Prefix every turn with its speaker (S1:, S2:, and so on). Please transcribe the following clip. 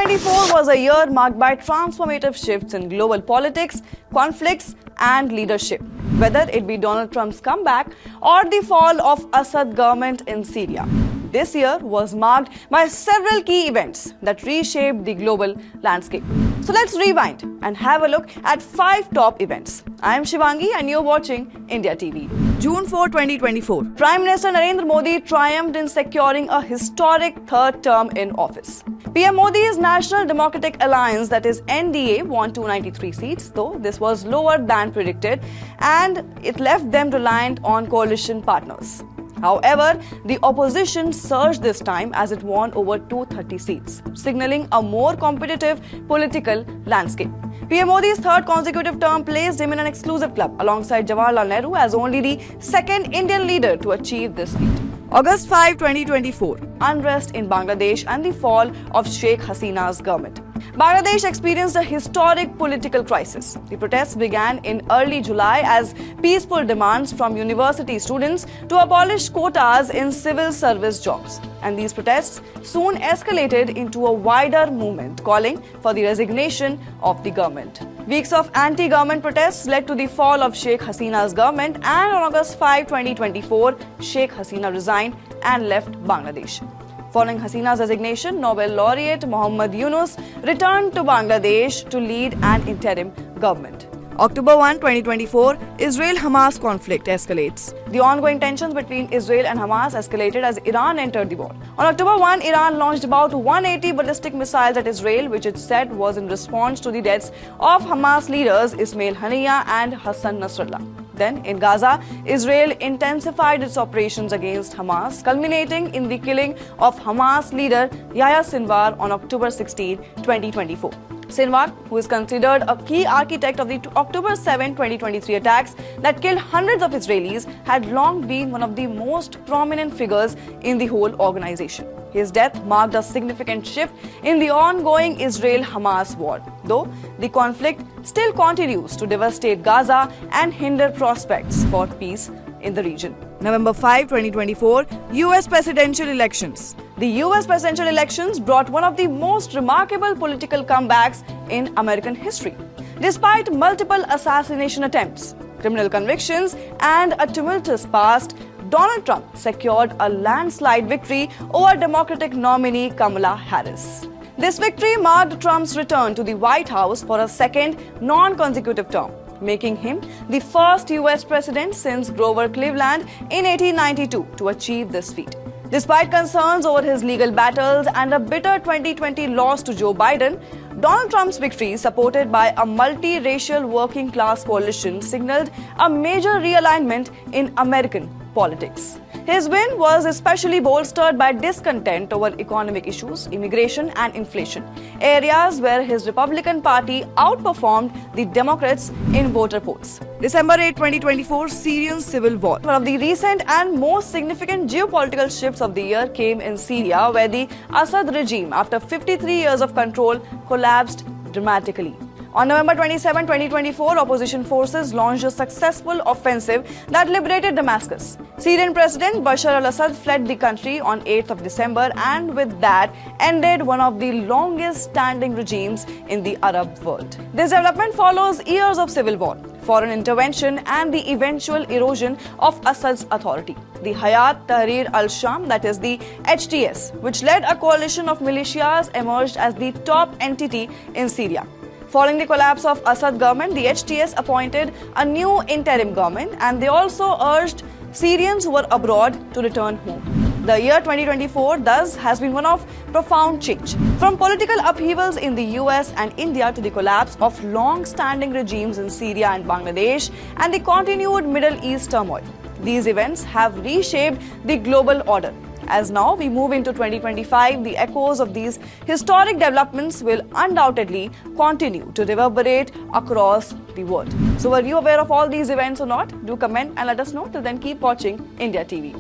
S1: 2024 was a year marked by transformative shifts in global politics, conflicts, and leadership. Whether it be Donald Trump's comeback or the fall of Assad government in Syria, this year was marked by several key events that reshaped the global landscape. So let's rewind and have a look at 5 top events. I am Shivangi and you're watching India TV. June 4, 2024. Prime Minister Narendra Modi triumphed in securing a historic third term in office. PM Modi's National Democratic Alliance, that is NDA, won 293 seats, though this was lower than predicted and it left them reliant on coalition partners. However, the opposition surged this time as it won over 230 seats, signaling a more competitive political landscape. PM Modi's third consecutive term placed him in an exclusive club alongside Jawaharlal Nehru as only the second Indian leader to achieve this feat. August 5, 2024. Unrest in Bangladesh and the fall of Sheikh Hasina's government. Bangladesh experienced a historic political crisis. The protests began in early July as peaceful demands from university students to abolish quotas in civil service jobs. And these protests soon escalated into a wider movement calling for the resignation of the government. Weeks of anti-government protests led to the fall of Sheikh Hasina's government, and on August 5, 2024, Sheikh Hasina resigned and left Bangladesh. Following Hasina's resignation, Nobel laureate Muhammad Yunus returned to Bangladesh to lead an interim government. October 1, 2024, Israel-Hamas conflict escalates. The ongoing tensions between Israel and Hamas escalated as Iran entered the war. On October 1, Iran launched about 180 ballistic missiles at Israel, which it said was in response to the deaths of Hamas leaders Ismail Haniyeh and Hassan Nasrallah. Then, in Gaza, Israel intensified its operations against Hamas, culminating in the killing of Hamas leader Yahya Sinwar on October 16, 2024. Sinwar, who is considered a key architect of the October 7, 2023 attacks that killed hundreds of Israelis, had long been one of the most prominent figures in the whole organization. His death marked a significant shift in the ongoing Israel-Hamas war, though the conflict still continues to devastate Gaza and hinder prospects for peace in the region. November 5, 2024, US presidential elections. The US presidential elections brought one of the most remarkable political comebacks in American history. Despite multiple assassination attempts, criminal convictions, and a tumultuous past, Donald Trump secured a landslide victory over Democratic nominee Kamala Harris. This victory marked Trump's return to the White House for a second non-consecutive term, making him the first US president since Grover Cleveland in 1892 to achieve this feat. Despite concerns over his legal battles and a bitter 2020 loss to Joe Biden, Donald Trump's victory, supported by a multiracial working class coalition, signaled a major realignment in American politics. His win was especially bolstered by discontent over economic issues, immigration, and inflation, areas where his Republican Party outperformed the Democrats in voter polls. December 8, 2024, Syrian civil war. One of the recent and most significant geopolitical shifts of the year came in Syria, where the Assad regime, after 53 years of control, collapsed dramatically. On November 27, 2024, opposition forces launched a successful offensive that liberated Damascus. Syrian President Bashar al-Assad fled the country on 8th of December and with that ended one of the longest standing regimes in the Arab world. This development follows years of civil war, foreign intervention, and the eventual erosion of Assad's authority. The Hayat Tahrir al-Sham, that is the HTS, which led a coalition of militias, emerged as the top entity in Syria. Following the collapse of Assad government, the HTS appointed a new interim government, and they also urged Syrians who were abroad to return home. The year 2024 thus has been one of profound change. From political upheavals in the US and India to the collapse of long-standing regimes in Syria and Bangladesh and the continued Middle East turmoil. These events have reshaped the global order. As now we move into 2025, the echoes of these historic developments will undoubtedly continue to reverberate across the world. So were you aware of all these events or not? Do comment and let us know. Till then, keep watching India TV.